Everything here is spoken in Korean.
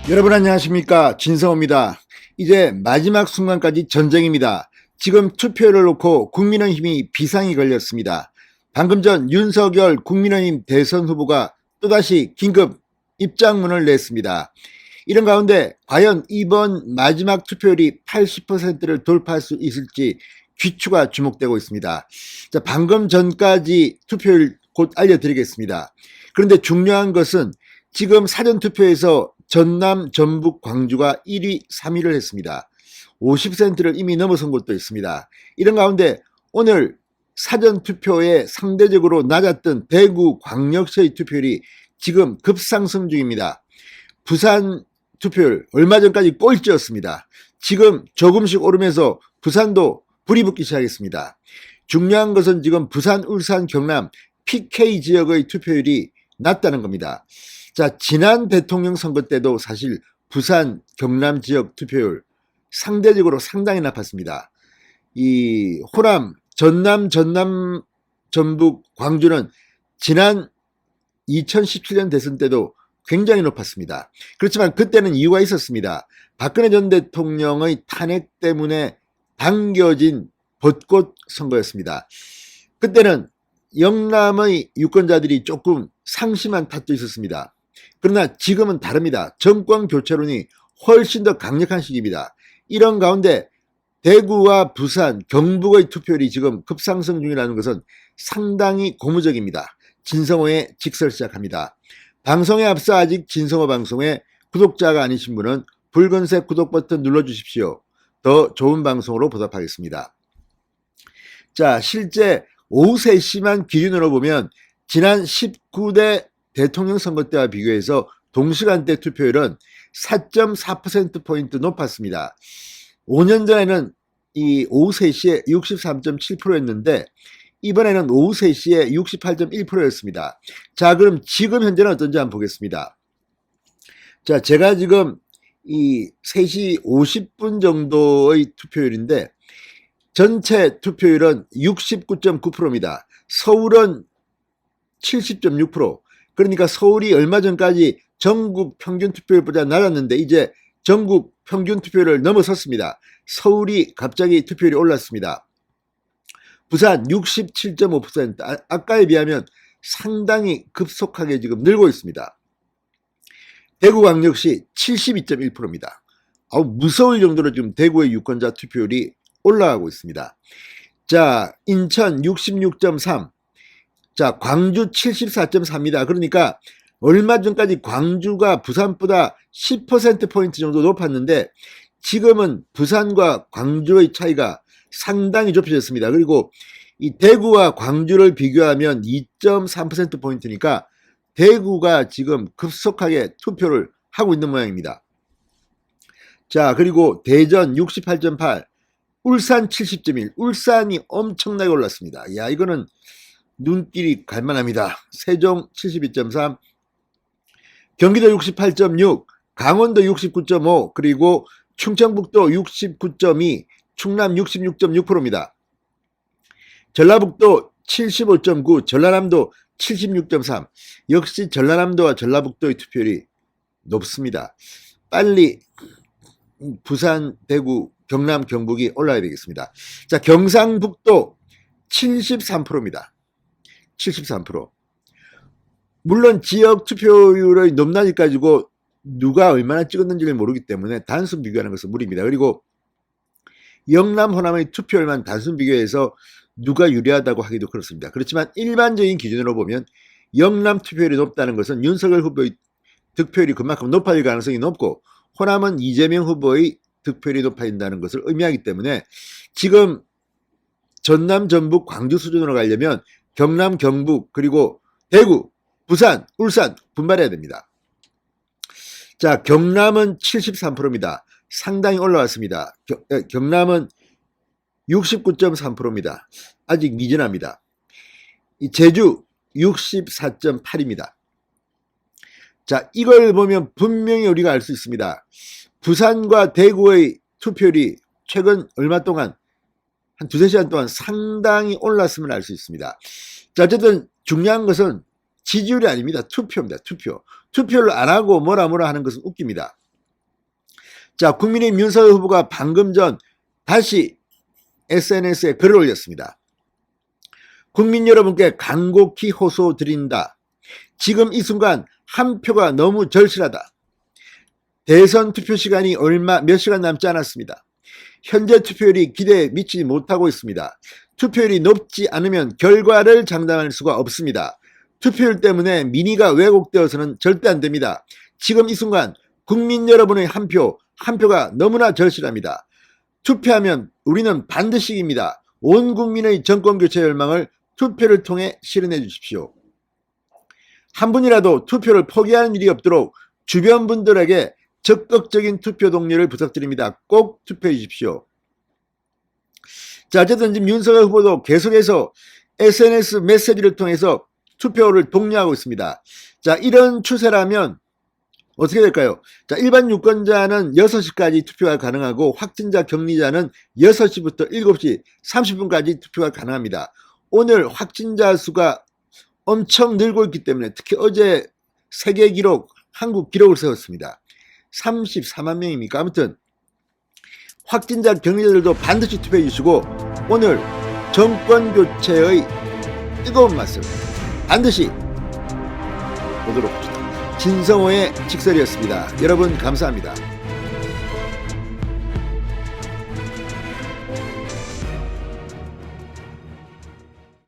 여러분 안녕하십니까, 진성호입니다. 이제 마지막 순간까지 전쟁입니다. 지금 투표를 놓고 국민의힘이 비상이 걸렸습니다. 방금 전 윤석열 국민의힘 대선 후보가 또다시 긴급 입장문을 냈습니다. 이런 가운데 과연 이번 마지막 투표율이 80%를 돌파할 수 있을지 귀추가 주목되고 있습니다. 자, 방금 전까지 투표율 곧 알려드리겠습니다. 그런데 중요한 것은 지금 사전투표에서 전남, 전북, 광주가 1위, 3위를 했습니다. 50%를 이미 넘어선 곳도 있습니다. 이런 가운데 오늘 사전투표에 상대적으로 낮았던 대구, 광역시의 투표율이 지금 급상승 중입니다. 부산 투표율 얼마 전까지 꼴찌였습니다. 지금 조금씩 오르면서 부산도 불이 붙기 시작했습니다. 중요한 것은 지금 부산, 울산, 경남 PK 지역의 투표율이 낮다는 겁니다. 자, 지난 대통령 선거 때도 사실 부산, 경남 지역 투표율 상대적으로 상당히 높았습니다. 이 호남, 전남, 전북, 광주는 지난 2017년 대선 때도 굉장히 높았습니다. 그렇지만 그때는 이유가 있었습니다. 박근혜 전 대통령의 탄핵 때문에 당겨진 벚꽃 선거였습니다. 그때는 영남의 유권자들이 조금 상심한 탓도 있었습니다. 그러나 지금은 다릅니다. 정권 교체론이 훨씬 더 강력한 시기입니다. 이런 가운데 대구와 부산, 경북의 투표율이 지금 급상승 중이라는 것은 상당히 고무적입니다. 진성호의 직설 시작합니다. 방송에 앞서 아직 진성호 방송에 구독자가 아니신 분은 붉은색 구독 버튼 눌러주십시오. 더 좋은 방송으로 보답하겠습니다. 자, 실제 오후 3시만 기준으로 보면 지난 19대 대통령 선거 때와 비교해서 동시간대 투표율은 4.4%포인트 높았습니다. 5년 전에는 이 오후 3시에 63.7%였는데 이번에는 오후 3시에 68.1%였습니다. 자, 그럼 지금 현재는 어떤지 한번 보겠습니다. 자, 제가 지금 이 3시 50분 정도의 투표율인데 전체 투표율은 69.9%입니다. 서울은 70.6%. 그러니까 서울이 얼마 전까지 전국 평균 투표율보다 낮았는데 이제 전국 평균 투표율을 넘어섰습니다. 서울이 갑자기 투표율이 올랐습니다. 부산 67.5%. 아까에 비하면 상당히 급속하게 지금 늘고 있습니다. 대구광역시 72.1%입니다. 무서울 정도로 지금 대구의 유권자 투표율이 올라가고 있습니다. 자, 인천 66.3. 자, 광주 74.4입니다. 그러니까 얼마 전까지 광주가 부산보다 10%포인트 정도 높았는데 지금은 부산과 광주의 차이가 상당히 좁혀졌습니다. 그리고 이 대구와 광주를 비교하면 2.3%포인트니까 대구가 지금 급속하게 투표를 하고 있는 모양입니다. 자, 그리고 대전 68.8, 울산 70.1, 울산이 엄청나게 올랐습니다. 야, 이거는 눈길이 갈만합니다. 세종 72.3, 경기도 68.6, 강원도 69.5, 그리고 충청북도 69.2, 충남 66.6%입니다. 전라북도 75.9, 전라남도 76.3. 역시 전라남도와 전라북도의 투표율이 높습니다. 빨리 부산, 대구, 경남, 경북이 올라야 되겠습니다. 자, 경상북도 73%입니다. 73%. 물론 지역 투표율의 높낮이 가지고 누가 얼마나 찍었는지를 모르기 때문에 단순 비교하는 것은 무리입니다. 그리고 영남, 호남의 투표율만 단순 비교해서 누가 유리하다고 하기도 그렇습니다. 그렇지만 일반적인 기준으로 보면 영남 투표율이 높다는 것은 윤석열 후보의 득표율이 그만큼 높아질 가능성이 높고 호남은 이재명 후보의 득표율이 높아진다는 것을 의미하기 때문에 지금 전남, 전북, 광주 수준으로 가려면 경남, 경북, 그리고 대구, 부산, 울산 분발해야 됩니다. 자, 경남은 73%입니다. 상당히 올라왔습니다. 경남은 69.3%입니다. 아직 미진합니다. 제주 64.8입니다. 자, 이걸 보면 분명히 우리가 알 수 있습니다. 부산과 대구의 투표율이 최근 얼마 동안 한 두세 시간 동안 상당히 올랐음을 알 수 있습니다. 자, 어쨌든 중요한 것은 지지율이 아닙니다. 투표입니다. 투표. 투표를 안 하고 뭐라 하는 것은 웃깁니다. 자, 국민의힘 윤석열 후보가 방금 전 다시 SNS에 글을 올렸습니다. 국민 여러분께 간곡히 호소드린다. 지금 이 순간 한 표가 너무 절실하다. 대선 투표 시간이 몇 시간 남지 않았습니다. 현재 투표율이 기대에 미치지 못하고 있습니다. 투표율이 높지 않으면 결과를 장담할 수가 없습니다. 투표율 때문에 민의가 왜곡되어서는 절대 안 됩니다. 지금 이 순간 국민 여러분의 한 표가 너무나 절실합니다. 투표하면 우리는 반드시 이깁니다. 온 국민의 정권교체 열망을 투표를 통해 실현해 주십시오. 한 분이라도 투표를 포기하는 일이 없도록 주변 분들에게 적극적인 투표 동료를 부탁드립니다. 꼭 투표해 주십시오. 자, 어쨌든 지금 윤석열 후보도 계속해서 SNS 메시지를 통해서 투표를 독려하고 있습니다. 자, 이런 추세라면 어떻게 될까요? 자, 일반 유권자는 6시까지 투표가 가능하고 확진자 격리자는 6시부터 7시 30분까지 투표가 가능합니다. 오늘 확진자 수가 엄청 늘고 있기 때문에 특히 어제 세계 기록, 한국 기록을 세웠습니다. 34만 명입니까? 아무튼 확진자 격리자들도 반드시 투표해 주시고 오늘 정권 교체의 뜨거운 말씀 반드시 보도록 합시다. 진성호의 직설이었습니다. 여러분 감사합니다.